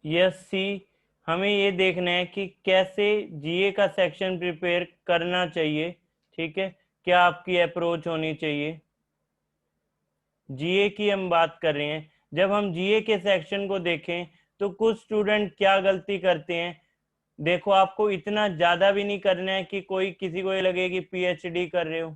Yes सी, हमें ये देखना है कि कैसे जीए का सेक्शन प्रिपेयर करना चाहिए। ठीक है, क्या आपकी अप्रोच होनी चाहिए। जीए की हम बात कर रहे हैं। जब हम जीए के सेक्शन को देखें तो कुछ स्टूडेंट क्या गलती करते हैं। देखो, आपको इतना ज्यादा भी नहीं करना है कि कोई किसी को ये लगे कि पीएचडी कर रहे हो।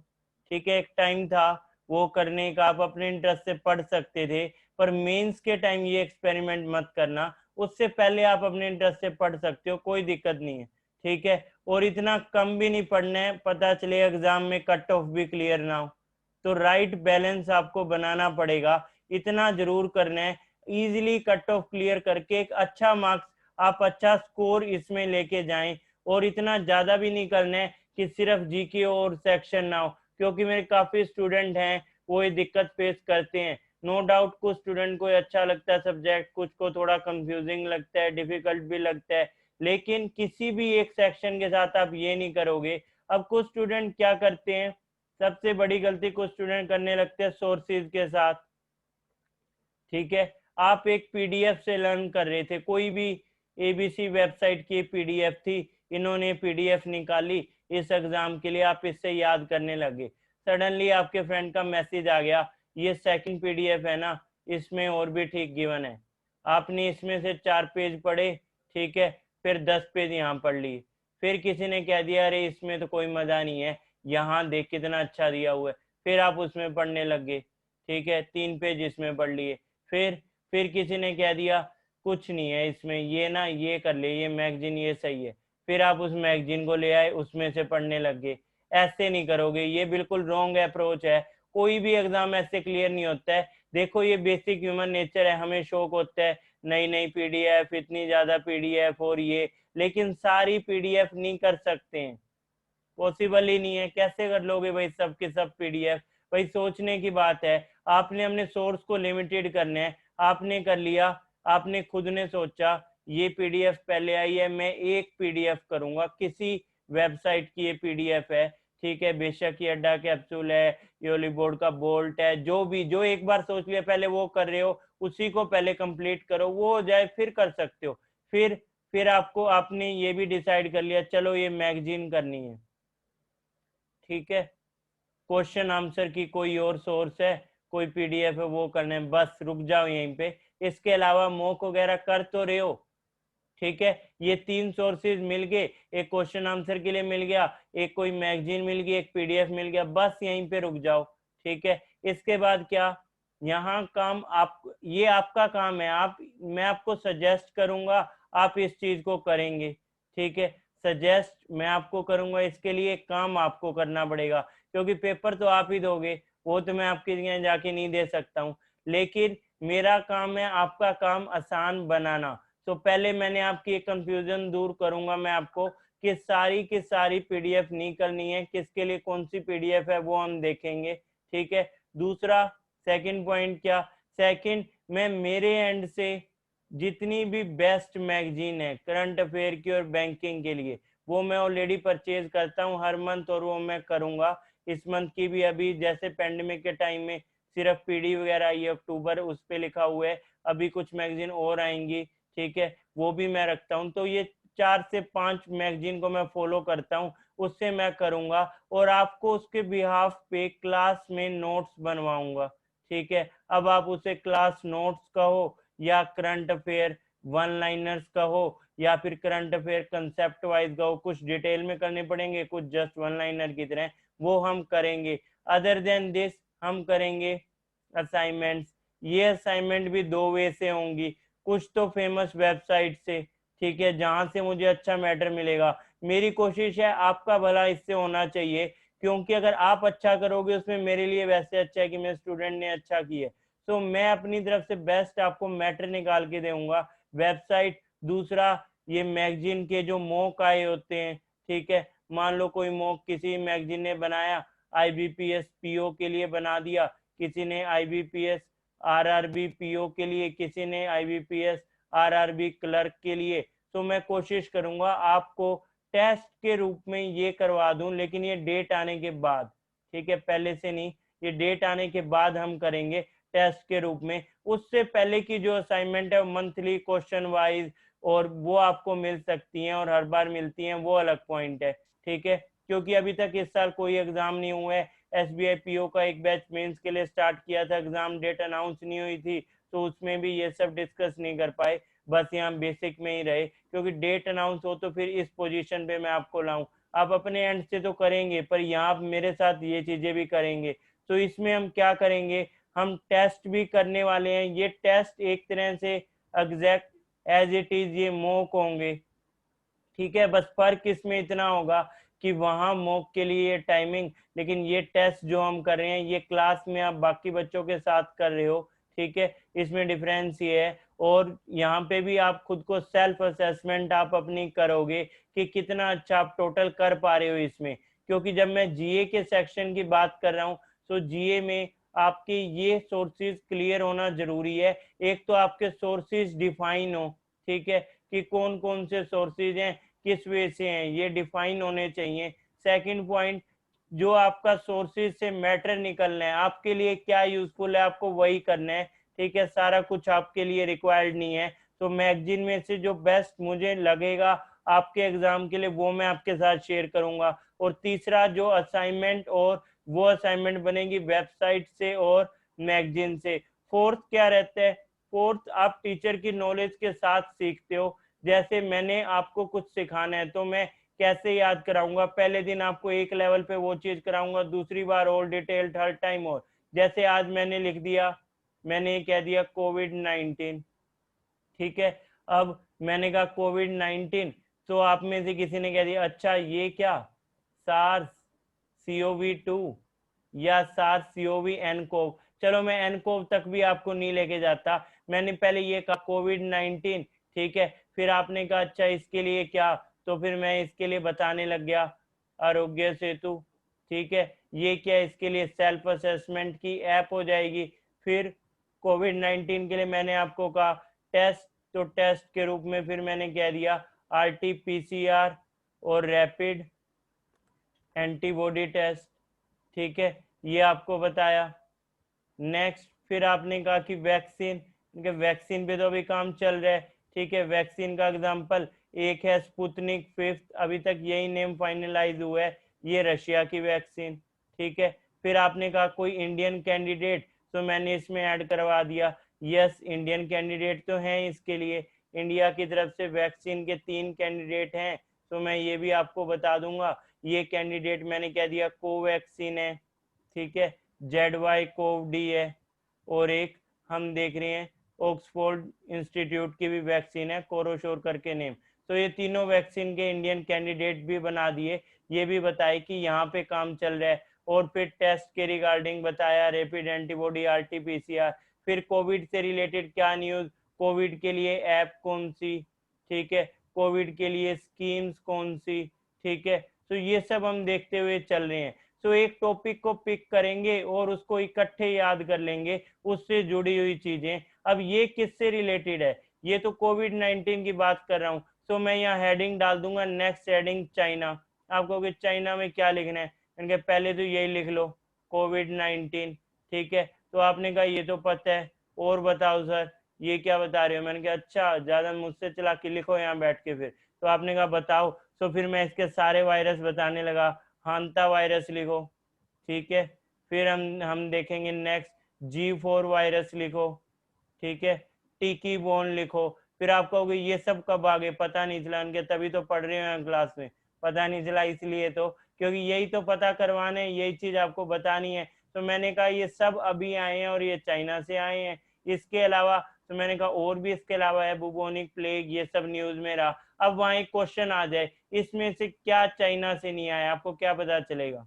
ठीक है, एक टाइम था वो करने का, आप अपने इंटरेस्ट से पढ़ सकते थे। पर मेंस के टाइम ये एक्सपेरिमेंट मत करना। उससे पहले आप अपने इंटरेस्ट से पढ़ सकते हो, कोई दिक्कत नहीं है। ठीक है, और इतना कम भी नहीं पढ़ना है, पता चले एग्जाम में कट ऑफ भी क्लियर ना हो। तो राइट बैलेंस आपको बनाना पड़ेगा। इतना जरूर करना है, इजीली कट ऑफ क्लियर करके एक अच्छा मार्क्स, आप अच्छा स्कोर इसमें लेके जाएं। और इतना ज्यादा भी नहीं करना है कि सिर्फ जीके और सेक्शन ना हो, क्योंकि मेरे काफी स्टूडेंट हैं वो ये दिक्कत फेस करते हैं। नो डाउट कुछ स्टूडेंट को अच्छा लगता है सब्जेक्ट, कुछ को थोड़ा कंफ्यूजिंग लगता है, डिफिकल्ट भी लगता है। लेकिन किसी भी एक सेक्शन के साथ आप ये नहीं करोगे। अब कुछ स्टूडेंट क्या करते हैं, सबसे बड़ी गलती कुछ स्टूडेंट करने लगते हैं सोर्सेज के साथ। ठीक है, आप एक पीडीएफ से लर्न कर रहे थे, कोई भी एबीसी वेबसाइट की पीडीएफ थी, इन्होंने पीडीएफ निकाली इस एग्जाम के लिए, आप इससे याद करने लगे। सडनली आपके फ्रेंड का मैसेज आ गया, ये सेकंड पीडीएफ है ना, इसमें और भी ठीक गिवन है। आपने इसमें से 4 पेज पढ़े, ठीक है, फिर 10 पेज यहाँ पढ़ लिए। फिर किसी ने कह दिया अरे इसमें तो कोई मजा नहीं है, यहाँ देख कितना अच्छा दिया हुआ है। फिर आप उसमें पढ़ने लग गए। ठीक है, 3 पेज इसमें पढ़ लिए। फिर किसी ने कह दिया कुछ नहीं है इसमें, ये ना ये कर ले, ये मैगजीन ये सही है। फिर आप उस मैगजीन को ले आए, उसमें से पढ़ने लग गए। ऐसे नहीं करोगे, ये बिल्कुल रॉन्ग अप्रोच है। कोई भी एग्जाम ऐसे क्लियर नहीं होता है। देखो, ये बेसिक ह्यूमन नेचर है, हमें शौक होता है नई नई पीडीएफ, इतनी ज्यादा पीडीएफ और ये, लेकिन सारी पीडीएफ नहीं कर सकते हैं, पॉसिबल ही नहीं है। कैसे कर लोगे भाई सब के सब पीडीएफ। भाई सोचने की बात है, आपने अपने सोर्स को लिमिटेड करना है। आपने कर लिया, आपने खुद ने सोचा ये पीडीएफ पहले आई है, मैं एक पीडीएफ करूंगा, किसी वेबसाइट की ये पीडीएफ है। ठीक है, बेशक ये अड्डा कैप्सूल है, ये बोर्ड का बोल्ट है, जो भी, जो एक बार सोच लिया पहले वो कर रहे हो, उसी को पहले कंप्लीट करो, वो हो जाए फिर कर सकते हो। फिर आपको, आपने ये भी डिसाइड कर लिया चलो ये मैगजीन करनी है। ठीक है, क्वेश्चन आंसर की कोई और सोर्स है, कोई पीडीएफ है, वो करने, बस रुक जाओ यहीं पे। इसके अलावा मॉक वगैरह कर तो रहे हो। ठीक है, ये 3 सोर्सेज मिल गए, एक क्वेश्चन आंसर के लिए मिल गया, एक कोई मैगजीन मिल गई, एक पीडीएफ मिल गया, बस यहीं पे रुक जाओ। ठीक है, इसके बाद क्या, यहाँ काम आप, ये आपका काम है, आप, मैं आपको सजेस्ट करूंगा, आप इस चीज को करेंगे। ठीक है, सजेस्ट मैं आपको करूंगा, इसके लिए काम आपको करना पड़ेगा, क्योंकि पेपर तो आप ही दोगे, वो तो मैं आपके लिए जाके नहीं दे सकता हूँ। लेकिन मेरा काम है आपका काम आसान बनाना। तो पहले मैंने आपकी एक कंफ्यूजन दूर करूंगा मैं आपको, कि सारी की सारी पीडीएफ नहीं करनी है, किसके लिए कौन सी पीडीएफ है वो हम देखेंगे। ठीक है, दूसरा, सेकंड पॉइंट क्या, सेकंड, मैं मेरे एंड से जितनी भी बेस्ट मैगजीन है करंट अफेयर की और बैंकिंग के लिए, वो मैं ऑलरेडी परचेज करता हूँ हर मंथ, और वो मैं करूंगा। इस मंथ की भी, अभी जैसे पेंडेमिक के टाइम में सिर्फ पीडी वगैरह आई है अक्टूबर, उस पर लिखा हुआ है, अभी कुछ मैगजीन और आएंगी। ठीक है, वो भी मैं रखता हूँ। तो ये 4 से 5 मैगजीन को मैं फॉलो करता हूँ, उससे मैं करूंगा, और आपको उसके बिहाफ पे क्लास में नोट्स बनवाऊंगा। ठीक है, अब आप उसे क्लास नोट्स कहो, या करंट अफेयर वन लाइनर्स कहो, या फिर करंट अफेयर कंसेप्ट वाइज कहो, कुछ डिटेल में करने पड़ेंगे, कुछ जस्ट वन लाइनर की तरह, वो हम करेंगे। अदर देन दिस, हम करेंगे असाइनमेंट्स। ये असाइनमेंट भी 2 वे से होंगी, कुछ तो फेमस वेबसाइट से, ठीक है, जहां से मुझे अच्छा मैटर मिलेगा। मेरी कोशिश है आपका भला इससे होना चाहिए, क्योंकि अगर आप अच्छा करोगे उसमें मेरे लिए वैसे अच्छा है कि मेरे स्टूडेंट ने अच्छा किया। तो मैं अपनी तरफ से बेस्ट आपको मैटर निकाल के दूंगा। वेबसाइट, दूसरा ये मैगजीन के जो मॉक आए होते हैं, ठीक है, मान लो कोई मॉक किसी मैगजीन ने बनाया, आईबीपीएस पीओ के लिए बना दिया, किसी ने आईबीपीएस आरआरबी पीओ के लिए, किसी ने आईबीपीएस आरआरबी क्लर्क के लिए, तो मैं कोशिश करूंगा आपको टेस्ट के रूप में ये करवा दूं, लेकिन ये डेट आने के बाद। ठीक है, पहले से नहीं, ये डेट आने के बाद हम करेंगे। टेस्ट के रूप में। उससे पहले की जो असाइनमेंट है मंथली क्वेश्चन वाइज और वो आपको मिल सकती हैं और हर बार मिलती हैं, वो अलग पॉइंट है, ठीक है। क्योंकि अभी तक इस साल कोई एग्जाम नहीं हुआ है। एसबीआई पीओ का एक बैच मेंस के लिए स्टार्ट किया था, एग्जाम डेट अनाउंस नहीं हुई थी, तो उसमें भी ये सब डिस्कस नहीं कर पाए, बस यहाँ बेसिक में ही रहे, क्योंकि डेट अनाउंस हो तो फिर इस पोजीशन पे मैं आपको लाऊं। आप अपने एंड से तो करेंगे, पर यहाँ आप मेरे साथ ये चीजें भी करेंगे। तो इसमें हम क्या करेंगे, हम टेस्ट भी करने वाले हैं। ये टेस्ट एक तरह से एग्जैक्ट एज इट इज ये मॉक होंगे, ठीक है। बस फर्क इसमें इतना होगा कि वहां मॉक के लिए ये टाइमिंग, लेकिन ये टेस्ट जो हम कर रहे हैं ये क्लास में आप बाकी बच्चों के साथ कर रहे हो, ठीक है। इसमें डिफरेंस ये है। और यहाँ पे भी आप खुद को सेल्फ असेसमेंट आप अपनी करोगे कि कितना अच्छा आप टोटल कर पा रहे हो इसमें। क्योंकि जब मैं जीए के सेक्शन की बात कर रहा हूँ, तो जीए में आपके ये सोर्सेज क्लियर होना जरूरी है। एक तो आपके सोर्सेज डिफाइन हो, ठीक है, कि कौन कौन से सोर्सेज हैं, किस वे से हैं, ये डिफाइन होने चाहिए। सेकंड पॉइंट, जो आपका सोर्सेज से मैटर निकलना है, आपके लिए क्या यूजफुल है आपको वही करना है, ठीक है। सारा कुछ आपके लिए रिक्वायर्ड नहीं है। तो मैगजीन में से जो बेस्ट मुझे लगेगा आपके एग्जाम के लिए वो मैं आपके साथ शेयर करूंगा। और तीसरा जो असाइनमेंट, और वो असाइनमेंट बनेगी वेबसाइट से और मैगजीन से। फोर्थ क्या रहता है, फोर्थ आप टीचर की नॉलेज के साथ सीखते हो। जैसे मैंने आपको कुछ सिखाना है तो मैं कैसे याद कराऊंगा, पहले दिन आपको एक लेवल पे वो चीज कराऊंगा, दूसरी बार और डिटेल, थर्ड टाइम और। जैसे आज मैंने लिख दिया, मैंने कह दिया कोविड-19, ठीक है। अब मैंने कहा कोविड-19, तो आप में से किसी ने कह दिया अच्छा ये क्या, सार्स CoV-2 या सार्स CoV-nCoV। चलो मैं nCoV तक भी आपको नहीं लेके जाता, मैंने पहले ये कहा कोविड-19, ठीक है। फिर आपने कहा अच्छा इसके लिए क्या, तो फिर मैं इसके लिए बताने लग गया आरोग्य सेतु, ठीक है। ये क्या, इसके लिए सेल्फ असेसमेंट की ऐप हो जाएगी। फिर कोविड-19 के लिए मैंने आपको कहा टेस्ट, तो टेस्ट के रूप में फिर मैंने कह दिया RT-PCR और रैपिड एंटीबॉडी टेस्ट, ठीक है, ये आपको बताया। नेक्स्ट फिर आपने कहा कि वैक्सीन, वैक्सीन पे तो अभी काम चल रहा है, ठीक है। वैक्सीन का एग्जांपल एक है स्पुतनिक 5, अभी तक यही नेम फाइनलाइज हुआ है, ये रशिया की वैक्सीन, ठीक है। फिर आपने कहा कोई इंडियन कैंडिडेट, तो मैंने इसमें ऐड करवा दिया, यस इंडियन कैंडिडेट तो हैं इसके लिए। इंडिया की तरफ से वैक्सीन के 3 कैंडिडेट हैं, तो मैं ये भी आपको बता दूंगा। ये कैंडिडेट मैंने कह दिया कोवैक्सीन है, ठीक है, ZY-CoV-D है, और एक हम देख रहे हैं ऑक्सफोर्ड इंस्टीट्यूट की भी वैक्सीन है, कोरोशोर करके नेम। तो ये तीनों वैक्सीन के इंडियन कैंडिडेट भी बना दिए, ये भी बताए कि यहाँ पे काम चल रहा है। और फिर टेस्ट के रिगार्डिंग बताया, रैपिड एंटीबॉडी, RT-PCR। फिर कोविड से रिलेटेड क्या न्यूज, कोविड के लिए ऐप कौन सी, ठीक है, कोविड के लिए स्कीम्स कौन सी, ठीक है। तो ये सब हम देखते हुए चल रहे हैं। तो एक टॉपिक को पिक करेंगे और उसको इकट्ठे याद कर लेंगे, उससे जुड़ी हुई चीजें। अब ये किससे रिलेटेड है, ये तो कोविड-19 की बात कर रहा हूँ, तो मैं यहाँ हेडिंग डाल दूंगा, नेक्स्ट हेडिंग चाइना। आप कहोगे चाइना में क्या लिखना है, इनके पहले तो यही लिख लो कोविड-19, ठीक है। तो आपने कहा ये तो पता है, और बताओ सर ये क्या बता रहे हो। मैंने कहा अच्छा ज्यादा मुझसे चालाकी लिखो यहाँ बैठ के। फिर तो आपने कहा बताओ, तो फिर मैं इसके सारे वायरस बताने लगा, हांता वायरस लिखो, ठीक है। फिर हम देखेंगे नेक्स्ट G4 वायरस लिखो, ठीक है, टिकी बोन लिखो। फिर आप कहोगे ये सब कब आ गए, पता नहीं चला। उनके तभी तो पढ़ रहे हो क्लास में, पता नहीं चला इसलिए तो, क्योंकि यही तो पता करवाने, यही चीज आपको बतानी है। तो मैंने कहा ये सब अभी आए हैं और ये चाइना से आए हैं। इसके अलावा तो मैंने कहा और भी इसके अलावा है, बुबोनिक प्लेग, ये सब न्यूज में रहा। अब वहां एक क्वेश्चन आ जाए, इसमें से क्या चाइना से नहीं आया, आपको क्या पता चलेगा,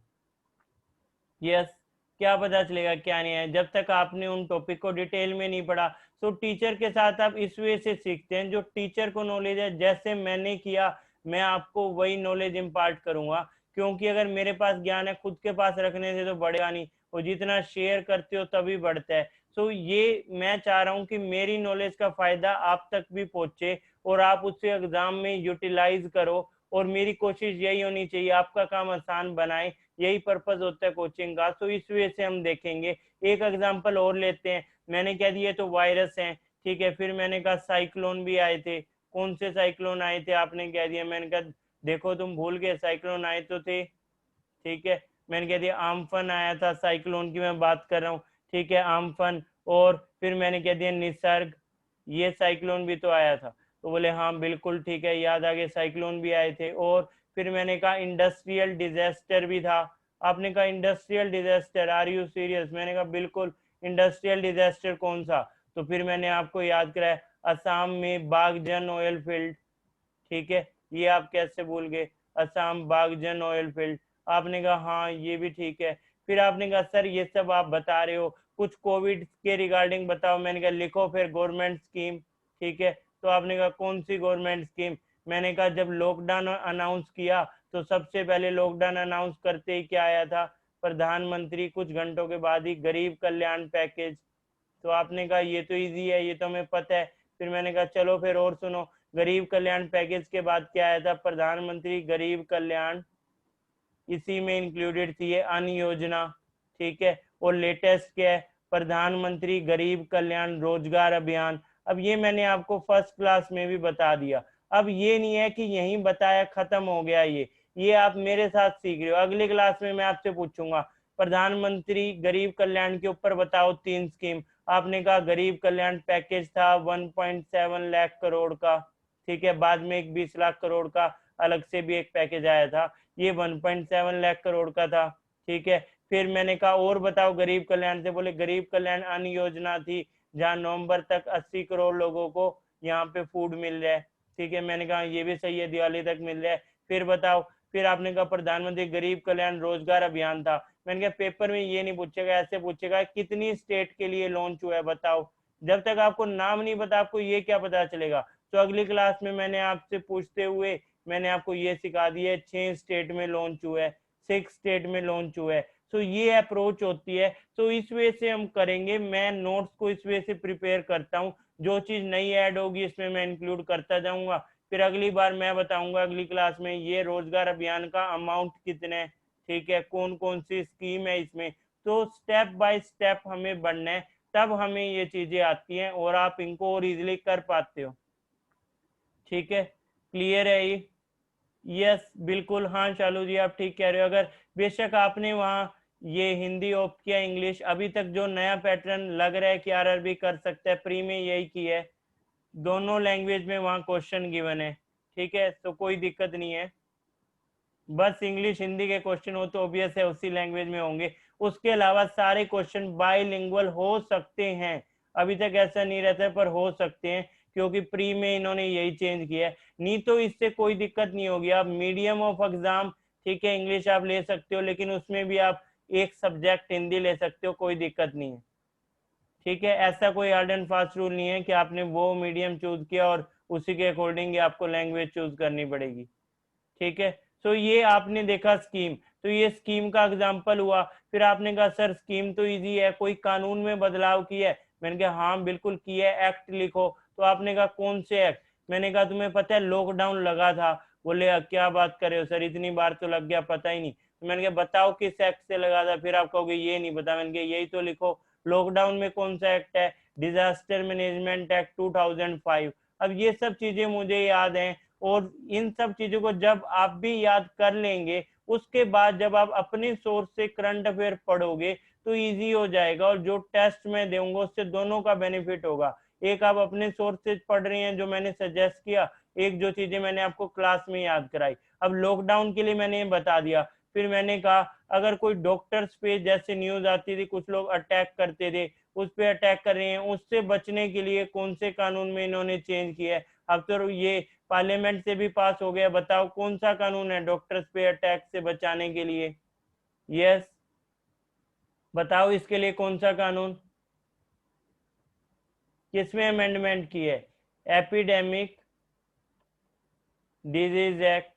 यस क्या पता चलेगा क्या नहीं है, जब तक आपने उन टॉपिक को डिटेल में नहीं पढ़ा। तो टीचर के साथ आप इस वे से सीखते हैं, जो टीचर को नॉलेज है, जैसे मैंने किया मैं आपको वही नॉलेज इम्पार्ट करूंगा। क्योंकि अगर मेरे पास ज्ञान है खुद के पास रखने से तो बढ़ेगा नहीं, और जितना शेयर करते हो तभी बढ़ता है। तो ये मैं चाह रहा हूँ कि मेरी नॉलेज का फायदा आप तक भी पहुंचे और आप उससे एग्जाम में यूटिलाइज करो, और मेरी कोशिश यही होनी चाहिए आपका काम आसान बनाए, यही पर्पस होता है कोचिंग का। तो इस वजह से हम देखेंगे। एक एग्जांपल और लेते हैं, मैंने कह दिया तो वायरस है, ठीक है, फिर मैंने कहा साइक्लोन भी आए थे। कौन से साइक्लोन आए थे आपने कह दिया, मैंने कहा देखो तुम भूल गए, साइक्लोन आए तो थे, ठीक है। मैंने कह दिया आम्फन आया था, साइक्लोन की मैं बात कर रहा हूँ, ठीक है, आम्फन। और फिर मैंने कह दिया निसर्ग, ये साइक्लोन भी तो आया था। तो बोले हाँ बिल्कुल ठीक है, याद आ गए, साइक्लोन भी आए थे। और फिर मैंने कहा इंडस्ट्रियल डिजास्टर भी था। आपने कहा industrial disaster, are you serious? मैंने कहा बिल्कुल। इंडस्ट्रियल डिजास्टर कौन सा? तो फिर मैंने आपको याद कराया असम में बागजन ऑयल फील्ड, ठीक है, ये आप कैसे भूल गए, असम बागजन ऑयल फील्ड। आपने कहा हाँ ये भी ठीक है। फिर आपने कहा सर ये सब आप बता रहे हो, कुछ कोविड के रिगार्डिंग बताओ। मैंने कहा लिखो फिर गवर्नमेंट स्कीम, ठीक है। तो आपने कहा कौन सी गवर्नमेंट स्कीम? मैंने कहा जब लॉकडाउन अनाउंस किया तो सबसे पहले लॉकडाउन अनाउंस करते ही क्या आया था, प्रधानमंत्री, कुछ घंटों के बाद ही गरीब कल्याण पैकेज। तो आपने कहा ये तो इजी है, ये तो हमें पता है। फिर मैंने कहा चलो फिर और सुनो, गरीब कल्याण पैकेज के बाद क्या आया था, प्रधानमंत्री गरीब कल्याण, इसी में इंक्लूडेड थी ये अन्न योजना, ठीक है। और लेटेस्ट क्या है, प्रधानमंत्री गरीब कल्याण रोजगार अभियान। अब ये मैंने आपको फर्स्ट क्लास में भी बता दिया। अब ये नहीं है कि यहीं बताया खत्म हो गया, ये आप मेरे साथ सीख रहे हो। अगली क्लास में मैं आपसे पूछूंगा प्रधानमंत्री गरीब कल्याण के ऊपर बताओ 3 स्कीम। आपने कहा गरीब कल्याण पैकेज था 1.7 लाख करोड़ का, ठीक है, बाद में एक 20 लाख करोड़ का अलग से भी एक पैकेज आया था, ये 1.7 लाख करोड़ का था, ठीक है। फिर मैंने कहा और बताओ गरीब कल्याण से, बोले गरीब कल्याण अन्न योजना थी, जहां नवंबर तक 80 करोड़ लोगों को यहाँ पे फूड मिल रहा है, ठीक है। मैंने कहा ये भी सही है, दिवाली तक मिल रहा है। फिर बताओ, फिर आपने कहा प्रधानमंत्री गरीब कल्याण रोजगार अभियान था। मैंने कहा पेपर में ये नहीं पूछेगा, ऐसे पूछेगा कितनी स्टेट के लिए लॉन्च हुआ है बताओ। जब तक आपको नाम नहीं पता आपको ये क्या पता चलेगा। तो अगली क्लास में मैंने आपसे पूछते हुए मैंने आपको ये सिखा दिया, 6 स्टेट में लॉन्च हुआ है, 6 स्टेट में लॉन्च हुआ है। तो ये अप्रोच होती है। तो इस वे से हम करेंगे, मैं नोट्स को इस वे से प्रिपेयर करता हूँ, जो चीज नई ऐड होगी इसमें मैं इंक्लूड करता जाऊंगा। फिर अगली बार मैं बताऊंगा अगली क्लास में ये रोजगार अभियान का अमाउंट कितने है, ठीक है, कौन कौन सी स्कीम है इसमें। तो स्टेप बाय स्टेप हमें बढ़ना है, तब हमें ये चीजें आती हैं और आप इनको और इजिली कर पाते हो, ठीक है। क्लियर है ये? यस बिल्कुल, हाँ शालू जी आप ठीक कह रहे हो। अगर बेशक आपने वहाँ ये हिंदी ऑप्ट किया, इंग्लिश, अभी तक जो नया पैटर्न लग रहा है कि आरआरबी कर सकता है, प्री में यही की है, दोनों लैंग्वेज में वहाँ क्वेश्चन गिवन है, ठीक है, तो कोई दिक्कत नहीं है। बस इंग्लिश हिंदी के क्वेश्चन हो तो ऑब्वियस है उसी लैंग्वेज में होंगे। उसके अलावा सारे क्वेश्चन बाइलिंगुअल हो सकते हैं, अभी तक ऐसा नहीं रहता है पर हो सकते हैं, क्योंकि प्री में इन्होंने यही चेंज किया है। नहीं तो इससे कोई दिक्कत नहीं होगी। आप मीडियम ऑफ एग्जाम, ठीक है, इंग्लिश आप ले सकते हो, लेकिन उसमें भी आप एक सब्जेक्ट हिंदी ले सकते हो, कोई दिक्कत नहीं है, ठीक है। ऐसा कोई हार्ड एंड फास्ट रूल नहीं है कि आपने वो मीडियम चूज किया और उसी के अकॉर्डिंग आपको लैंग्वेज चूज करनी पड़ेगी, ठीक है। तो ये आपने देखा स्कीम, तो ये स्कीम का एग्जांपल हुआ। फिर आपने कहा सर स्कीम तो इजी है, कोई कानून में बदलाव किया है? मैंने कहा हाँ बिल्कुल किया है, एक्ट लिखो। तो आपने कहा कौन से एक्ट? मैंने कहा तुम्हें पता है लॉकडाउन लगा था? बोले क्या बात कर रहे हो सर, इतनी बार तो लग गया, पता ही नहीं। तो मैंने कहा बताओ किस एक्ट से लगा था? फिर आप कहोगे ये नहीं पता। मैंने कहा यही तो लिखो, लॉकडाउन में कौन सा एक्ट है, डिजास्टर मैनेजमेंट एक्ट 2005। अब ये सब चीजें मुझे याद हैं, और इन सब चीजों को जब आप भी याद कर लेंगे, उसके बाद जब आप अपने सोर्स से करंट अफेयर पढ़ोगे तो इजी हो जाएगा, और जो टेस्ट में दूंगा उससे दोनों का बेनिफिट होगा। एक आप अपने सोर्स से पढ़ रहे हैं जो मैंने सजेस्ट किया, एक जो चीजें मैंने आपको क्लास में याद कराई। अब लॉकडाउन के लिए मैंने ये बता दिया। फिर मैंने कहा अगर कोई डॉक्टर्स पे जैसे न्यूज आती थी कुछ लोग अटैक करते थे, उस पे अटैक कर रहे हैं, उससे बचने के लिए कौन से कानून में इन्होंने चेंज किया है? अब तो ये पार्लियामेंट से भी पास हो गया, बताओ कौन सा कानून है डॉक्टर्स पे अटैक से बचाने के लिए? यस, बताओ इसके लिए कौन सा कानून, किसमें अमेंडमेंट की है? एपिडेमिक डिजीज एक्ट,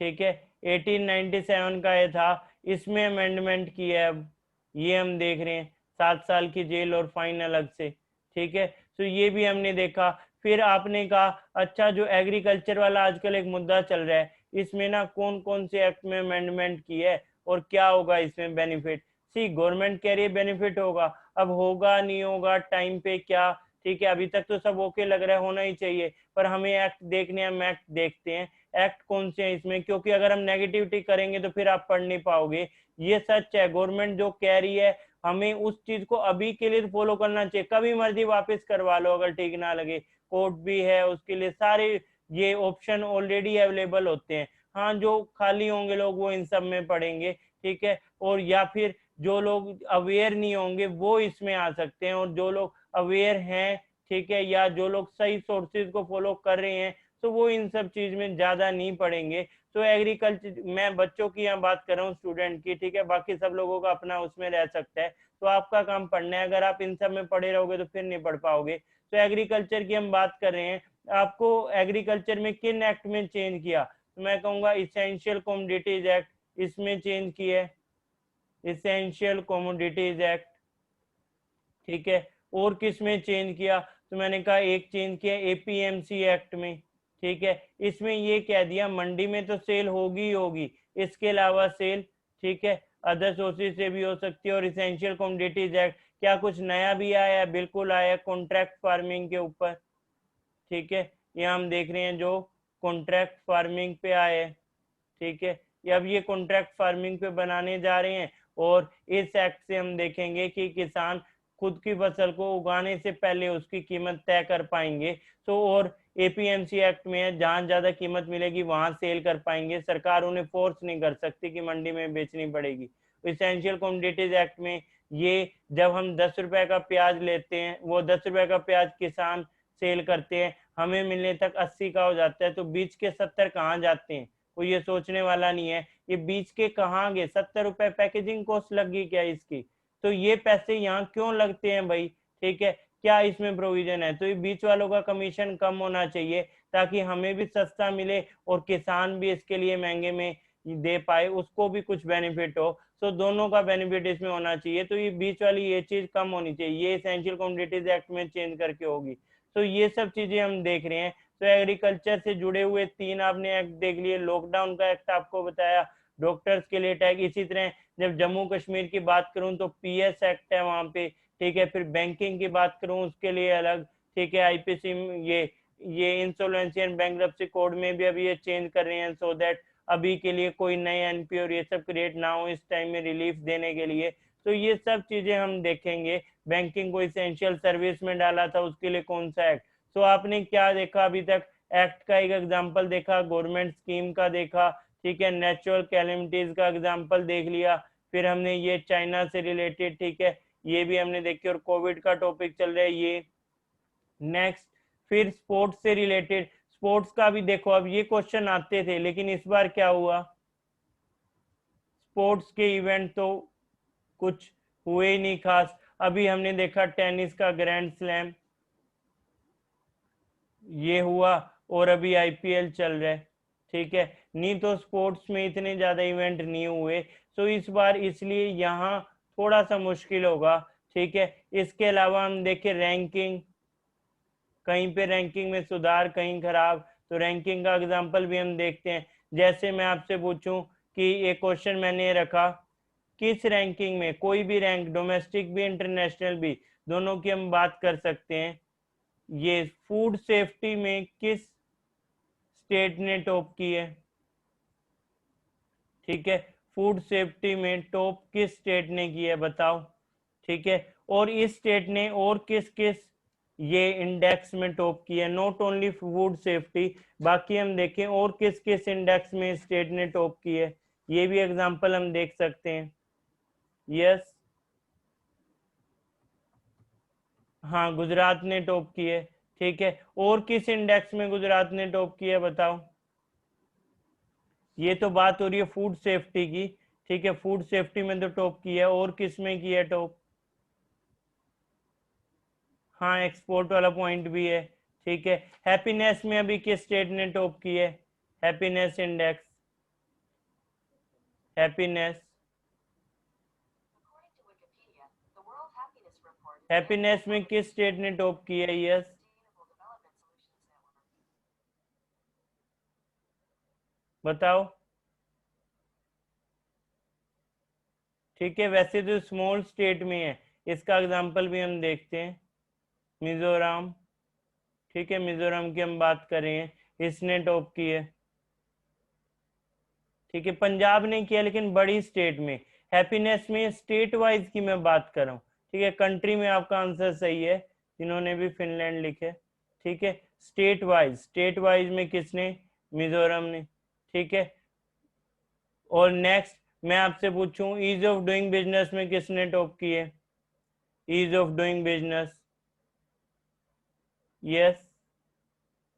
ठीक है, 1897 का ये था, इसमें अमेंडमेंट की है। अब ये हम देख रहे हैं 7 साल की जेल और फाइन अलग से, ठीक है। तो ये भी हमने देखा। फिर आपने कहा अच्छा जो एग्रीकल्चर वाला आजकल एक मुद्दा चल रहा है, इसमें ना कौन कौन से एक्ट में अमेंडमेंट की है और क्या होगा इसमें बेनिफिट। सी गवर्नमेंट कह रही है बेनिफिट होगा, अब होगा नहीं होगा टाइम पे क्या, ठीक है अभी तक तो सब ओके लग रहा है, होना ही चाहिए, पर हमें एक्ट देखने, हम एक्ट देखते हैं एक्ट कौन से हैं इसमें, क्योंकि अगर हम नेगेटिविटी करेंगे तो फिर आप पढ़ नहीं पाओगे। ये सच है, गवर्नमेंट जो कह रही है हमें उस चीज को अभी के लिए फॉलो करना चाहिए, कभी मर्जी वापस करवा लो अगर ठीक ना लगे, कोर्ट भी है उसके लिए, सारे ये ऑप्शन ऑलरेडी अवेलेबल होते हैं। हाँ जो खाली होंगे लोग वो इन सब में पढ़ेंगे, ठीक है, और या फिर जो लोग अवेयर नहीं होंगे वो इसमें आ सकते हैं, और जो लोग अवेयर हैं, ठीक है, या जो लोग सही सोर्सेज को फॉलो कर रहे हैं तो वो इन सब चीज में ज्यादा नहीं पढ़ेंगे। तो एग्रीकल्चर, मैं बच्चों की यहाँ बात कर रहा हूँ, स्टूडेंट की, ठीक है, बाकी सब लोगों का अपना उसमें रह सकता है, तो आपका काम पढ़ना है, अगर आप इन सब में पढ़े रहोगे तो फिर नहीं पढ़ पाओगे। तो एग्रीकल्चर की हम बात कर रहे हैं, आपको एग्रीकल्चर में किन एक्ट में चेंज किया, तो मैं कहूंगा इसेंशियल कमोडिटीज एक्ट, इसमें चेंज किया है, इसेंशियल कमोडिटीज एक्ट, ठीक है। और किस में चेंज किया, तो मैंने कहा एक चेंज किया एपीएमसी एक्ट में, ठीक है, इसमें ये कह दिया मंडी में तो सेल होगी ही होगी, इसके अलावा सेल, ठीक है, अदर सोर्सेज से भी हो सकती है। और इसेंशियल कमोडिटीज एक्ट, क्या कुछ नया भी आया, बिल्कुल आया, कॉन्ट्रैक्ट फार्मिंग के ऊपर, ठीक है, ये हम देख रहे हैं जो कॉन्ट्रैक्ट फार्मिंग पे आए, ठीक है, ये अब ये कॉन्ट्रैक्ट फार्मिंग पे बनाने जा रहे हैं, और इस एक्ट से हम देखेंगे कि किसान खुद की फसल को उगाने से पहले उसकी कीमत तय कर पाएंगे। तो और एपीएमसी एक्ट में है, जहां ज्यादा कीमत मिलेगी वहां सेल कर पाएंगे, सरकार उन्हें फोर्स नहीं कर सकती कि मंडी में बेचनी पड़ेगी। इसेंशियल कमोडिटीज एक्ट में ये, जब हम 10 रुपए का प्याज लेते हैं, वो 10 रुपए का प्याज किसान सेल करते हैं, हमें मिलने तक 80 का हो जाता है, तो बीच के 70 कहाँ जाते हैं, कोई ये सोचने वाला नहीं है, ये बीच के कहाँ गए, 70 रुपए पैकेजिंग कॉस्ट लगी क्या इसकी, तो ये पैसे यहाँ क्यों लगते हैं भाई, ठीक है, क्या इसमें प्रोविजन है, तो ये बीच वालों का कमीशन कम होना चाहिए, ताकि हमें भी सस्ता मिले और किसान भी इसके लिए महंगे में दे पाए, उसको भी कुछ बेनिफिट हो, तो दोनों का बेनिफिट इसमें होना चाहिए, तो ये बीच वाली ये चीज कम होनी चाहिए, ये एसेंशियल कमोडिटीज एक्ट में चेंज करके होगी। तो ये सब चीजें हम देख रहे हैं। तो एग्रीकल्चर से जुड़े हुए 3 आपने एक्ट देख लिए, लॉकडाउन का एक्ट आपको बताया, डॉक्टर्स के लिए टैग, इसी तरह जब जम्मू कश्मीर की बात करूं तो पीएस एक्ट है वहां पे, ठीक है, फिर बैंकिंग की बात करूं उसके लिए अलग, ठीक है, आईपीसी, ये इंसॉल्वेंसी एंड बैंकरप्सी कोड में भी अभी ये चेंज कर रहे हैं, सो दैट अभी के लिए कोई नए एनपी और ये सब क्रिएट ना हो इस टाइम में रिलीफ देने के लिए। तो ये सब चीजें हम देखेंगे। बैंकिंग को इसेंशियल सर्विस में डाला था, उसके लिए कौन सा एक्ट, तो आपने क्या देखा अभी तक, एक्ट का एक एग्जांपल देखा, गवर्नमेंट स्कीम का देखा, ठीक है, नेचुरल कैलेमिटीज का एग्जांपल देख लिया, फिर हमने ये चाइना से रिलेटेड, ठीक है, ये भी हमने देखी, और कोविड का टॉपिक चल रहा है ये नेक्स्ट। फिर स्पोर्ट्स से रिलेटेड, स्पोर्ट्स का भी देखो, अब ये क्वेश्चन आते थे लेकिन इस बार क्या हुआ, स्पोर्ट्स के इवेंट तो कुछ हुए ही नहीं खास। अभी हमने देखा टेनिस का ग्रैंड स्लैम ये हुआ, और अभी आईपीएल चल रहा है, ठीक है, नहीं तो स्पोर्ट्स में इतने ज्यादा इवेंट नहीं हुए, तो इस बार इसलिए यहाँ थोड़ा सा मुश्किल होगा, ठीक है। इसके अलावा हम देखें रैंकिंग, कहीं पे रैंकिंग में सुधार कहीं खराब, तो रैंकिंग का एग्जांपल भी हम देखते हैं। जैसे मैं आपसे पूछूं कि एक क्वेश्चन मैंने रखा, किस रैंकिंग में, कोई भी रैंक, डोमेस्टिक भी इंटरनेशनल भी, दोनों की हम बात कर सकते हैं, ये फूड सेफ्टी में किस स्टेट ने टॉप की है, ठीक है, फूड सेफ्टी में टॉप किस स्टेट ने की है बताओ, ठीक है, और इस स्टेट ने और किस किस ये इंडेक्स में टॉप की है, नॉट ओनली फूड सेफ्टी, बाकी हम देखें और किस किस इंडेक्स में स्टेट ने टॉप की है, ये भी एग्जांपल हम देख सकते हैं। यस, हाँ गुजरात ने टॉप की है, ठीक है, और किस इंडेक्स में गुजरात ने टॉप की है बताओ, ये तो बात हो रही है फूड सेफ्टी की, ठीक है, फूड सेफ्टी में तो टॉप की है, और किस में की है टॉप, हाँ एक्सपोर्ट वाला पॉइंट भी है, ठीक है, हैप्पीनेस में अभी किस स्टेट ने टॉप की है, हैप्पीनेस इंडेक्स, हैप्पीनेस, हैप्पीनेस में किस स्टेट ने टॉप की है, यस, बताओ। ठीक है, वैसे तो स्मॉल स्टेट में है, इसका एग्जांपल भी हम देखते हैं। मिजोरम, ठीक है, मिजोरम की हम बात कर रहे हैं, इसने टॉप की है। ठीक है, पंजाब ने किया लेकिन बड़ी स्टेट में। हैप्पीनेस में स्टेट वाइज की मैं बात कर रहा हूँ। ठीक है, कंट्री में आपका आंसर सही है, जिन्होंने भी फिनलैंड लिखे। ठीक है, स्टेट वाइज में किसने? मिजोरम ने। ठीक है, और नेक्स्ट मैं आपसे पूछूं, ईज ऑफ डूइंग बिजनेस में किसने टॉप की है? Ease of doing business, yes,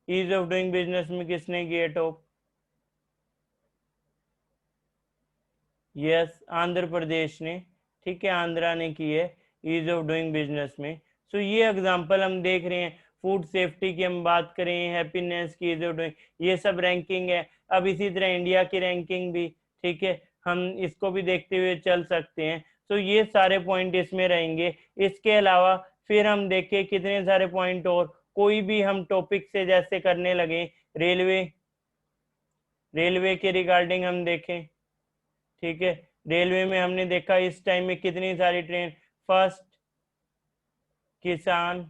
ease of doing business में किसने किया टॉप? यस, आंध्र प्रदेश ने। ठीक है, आंध्रा ने की है ईज ऑफ डूइंग बिजनेस में। सो ये एग्जांपल हम देख रहे हैं, फूड सेफ्टी की हम बात करें, हैप्पीनेस की, ईज ऑफ डूइंग, ये सब रैंकिंग है। अब इसी तरह इंडिया की रैंकिंग भी, ठीक है, हम इसको भी देखते हुए चल सकते हैं। तो ये सारे पॉइंट इसमें रहेंगे। इसके अलावा फिर हम देखें कितने सारे पॉइंट, और कोई भी हम टॉपिक से जैसे करने लगे, रेलवे, रेलवे के रिगार्डिंग हम देखें। ठीक है, रेलवे में हमने देखा इस टाइम में कितनी सारी ट्रेन, फर्स्ट किसान,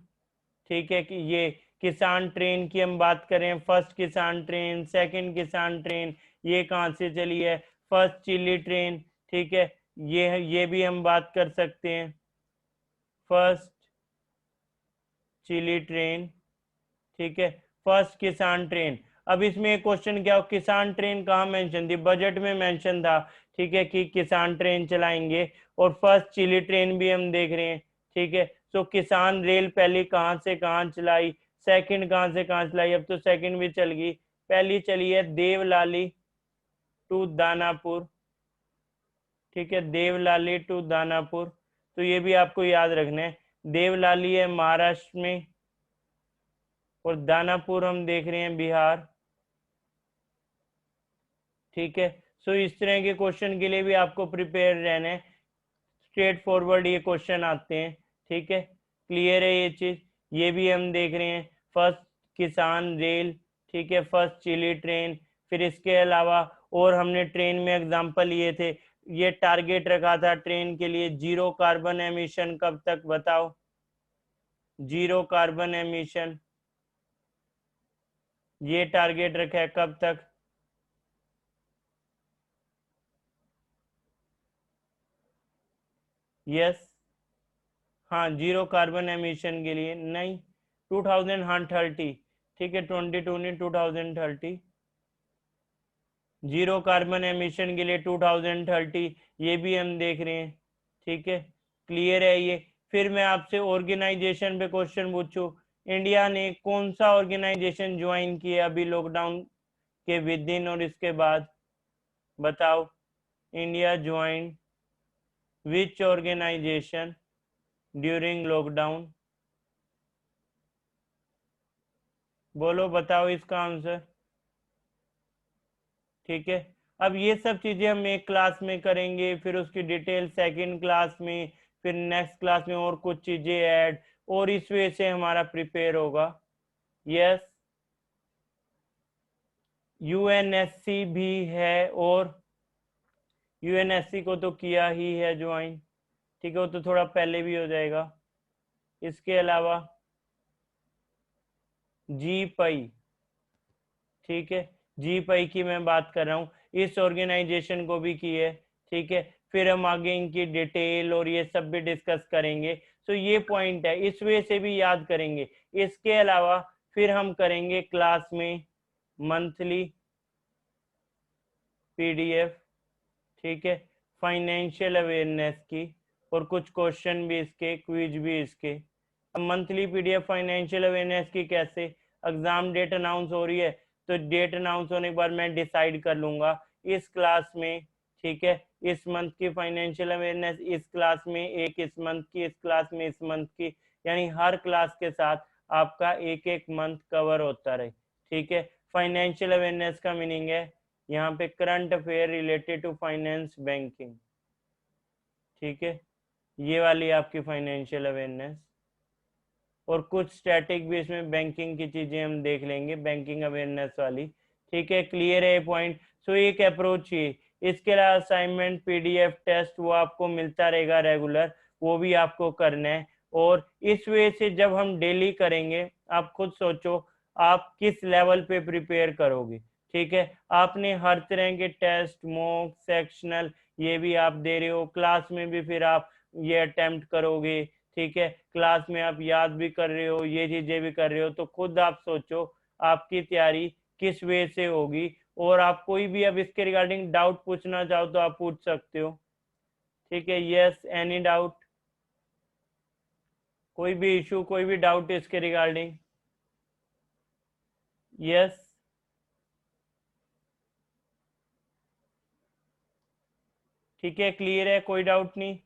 ठीक है, कि ये किसान ट्रेन की हम बात करें, फर्स्ट किसान ट्रेन, सेकंड किसान ट्रेन, ये कहाँ से चली है? फर्स्ट चिली ट्रेन। ठीक है, ये भी हम बात कर सकते हैं, फर्स्ट चिली ट्रेन। ठीक है, फर्स्ट किसान ट्रेन। अब इसमें एक क्वेश्चन क्या हो, किसान ट्रेन कहाँ मेंशन थी? बजट में मेंशन था, ठीक है, कि किसान ट्रेन चलाएंगे। और फर्स्ट चिली ट्रेन भी हम देख रहे हैं। ठीक है, तो किसान रेल पहली कहाँ से कहाँ चलाई, सेकंड कहाँ से कहाँ चलाई? अब तो सेकंड भी चल गई। पहली चली है देवलाली टू दानापुर। ठीक है, देवलाली टू दानापुर, तो ये भी आपको याद रखना है। देवलाली है महाराष्ट्र में, और दानापुर हम देख रहे हैं बिहार। ठीक है, सो इस तरह के क्वेश्चन के लिए भी आपको प्रिपेयर रहना है, स्ट्रेट फॉरवर्ड ये क्वेश्चन आते हैं। ठीक है, क्लियर है ये चीज? ये भी हम देख रहे हैं, फर्स्ट किसान रेल, ठीक है, फर्स्ट चिली ट्रेन। फिर इसके अलावा और हमने ट्रेन में एग्जांपल लिए थे, ये टारगेट रखा था ट्रेन के लिए, जीरो कार्बन एमिशन कब तक? बताओ, जीरो कार्बन एमिशन, ये टारगेट रखा है कब तक? यस, हाँ, जीरो कार्बन एमिशन के लिए नहीं, 2000, हाँ 30। ठीक है, 22 नहीं, 2030, जीरो कार्बन एमिशन के लिए 2030, ये भी हम देख रहे हैं। ठीक है, क्लियर है ये? फिर मैं आपसे ऑर्गेनाइजेशन पे क्वेश्चन पूछूं, इंडिया ने कौन सा ऑर्गेनाइजेशन ज्वाइन किया अभी लॉकडाउन के विद इन और इसके बाद? बताओ, इंडिया ज्वाइन विच ऑर्गेनाइजेशन ड्यूरिंग लॉकडाउन? बोलो, बताओ इसका आंसर। ठीक है, अब ये सब चीजें हम एक क्लास में करेंगे, फिर उसकी डिटेल सेकंड क्लास में, फिर नेक्स्ट क्लास में और कुछ चीजें ऐड, और इस वे से हमारा प्रिपेयर होगा। यस, यूएनएससी भी है, और यूएनएससी को तो किया ही है ज्वाइन। ठीक है, वो तो थोड़ा पहले भी हो जाएगा। इसके अलावा जी पई, ठीक है, जी पई की मैं बात कर रहा हूँ, इस ऑर्गेनाइजेशन को भी की है। ठीक है, फिर हम आगे इनकी डिटेल और ये सब भी डिस्कस करेंगे। तो ये पॉइंट है, इस वे से भी याद करेंगे। इसके अलावा फिर हम करेंगे क्लास में मंथली पीडीएफ, ठीक है, फाइनेंशियल अवेयरनेस की, और कुछ क्वेश्चन भी इसके, क्विज भी इसके। अब मंथली पीडीएफ फाइनेंशियल अवेयरनेस की कैसे? एग्जाम डेट अनाउंस हो रही है, तो डेट अनाउंस होने के बाद मैं डिसाइड कर लूंगा इस क्लास में। ठीक है, इस मंथ की फाइनेंशियल अवेयरनेस इस क्लास में, एक इस मंथ की, इस क्लास में इस मंथ की, यानी हर क्लास के साथ आपका एक एक मंथ कवर होता रहे। ठीक है, फाइनेंशियल अवेयरनेस का मीनिंग है यहाँ पे current affair related to finance banking. ठीक है, ये वाली आपकी फाइनेंशियल अवेयरनेस, और कुछ स्टैटिक भी इसमें बैंकिंग की चीजें हम देख लेंगे, बैंकिंग अवेयरनेस वाली। ठीक है, क्लियर है पॉइंट। सो एक अप्रोच ये। इसके अलावा असाइनमेंट, पीडीएफ, टेस्ट वो आपको मिलता रहेगा रेगुलर, वो भी आपको करना है। और इस वे से जब हम डेली करेंगे, आप खुद सोचो आप किस लेवल पे प्रिपेयर करोगे। ठीक है, आपने हर तरह के टेस्ट, मॉक, सेक्शनल ये भी आप दे रहे हो, क्लास में भी फिर आप ये अटेम्प्ट करोगे। ठीक है, क्लास में आप याद भी कर रहे हो, ये चीजें भी कर रहे हो, तो खुद आप सोचो आपकी तैयारी किस वे से होगी। और आप कोई भी अब इसके रिगार्डिंग डाउट पूछना चाहो तो आप पूछ सकते हो। ठीक है, यस, एनी डाउट, कोई भी इशू, कोई भी डाउट इसके रिगार्डिंग? यस, ठीक है, क्लियर है, कोई डाउट नहीं।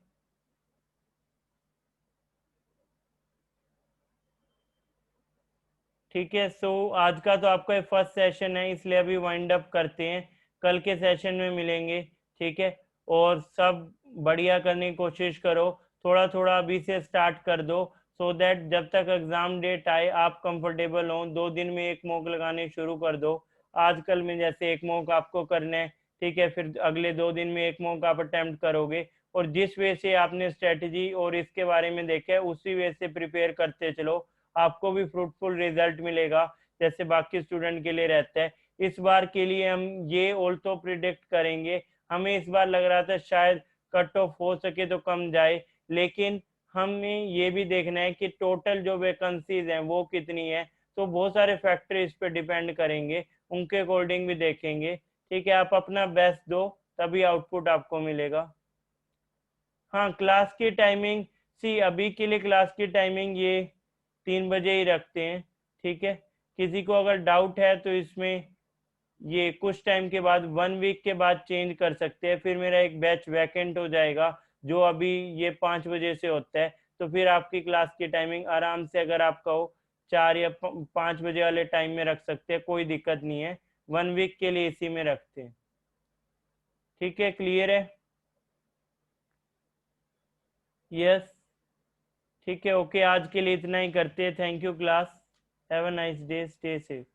ठीक है, सो आज का तो आपका फर्स्ट सेशन है, इसलिए अभी वाइंड अप करते हैं, कल के सेशन में मिलेंगे। ठीक है, और सब बढ़िया करने की कोशिश करो, थोड़ा थोड़ा अभी से स्टार्ट कर दो, सो दैट जब तक एग्जाम डेट आए आप कंफर्टेबल हो। 2 दिन में एक मॉक लगाने शुरू कर दो। आजकल में जैसे एक मॉक आपको करना है, ठीक है, फिर अगले 2 दिन में एक मॉक आप अटेम्प्ट करोगे, और जिस वे से आपने स्ट्रेटजी और इसके बारे में देखा है उसी वे से प्रिपेयर करते चलो, आपको भी फ्रूटफुल रिजल्ट मिलेगा जैसे बाकी स्टूडेंट के लिए रहता है। इस बार के लिए हम ये ऑल्सो प्रिडिक्ट करेंगे, हमें इस बार लग रहा था शायद कट ऑफ हो सके तो कम जाए, लेकिन हमें ये भी देखना है कि टोटल जो वैकेंसीज हैं वो कितनी है, तो बहुत सारे फैक्टर इस पे डिपेंड करेंगे, उनके अकॉर्डिंग भी देखेंगे। ठीक है, आप अपना बेस्ट दो, तभी आउटपुट आपको मिलेगा। हाँ, क्लास की टाइमिंग, सी अभी के लिए क्लास की टाइमिंग ये 3 बजे ही रखते हैं। ठीक है, किसी को अगर डाउट है तो इसमें ये कुछ टाइम के बाद, 1 वीक के बाद चेंज कर सकते हैं, फिर मेरा एक बैच वैकेंट हो जाएगा जो अभी ये 5 बजे से होता है, तो फिर आपकी क्लास की टाइमिंग आराम से अगर आप कहो 4 या 5 बजे वाले टाइम में रख सकते हैं, कोई दिक्कत नहीं है। 1 वीक के लिए इसी में रखते हैं। ठीक है, क्लियर है? यस, ठीक है, ओके, आज के लिए इतना ही करते हैं। Thank you class, have a nice day, stay safe.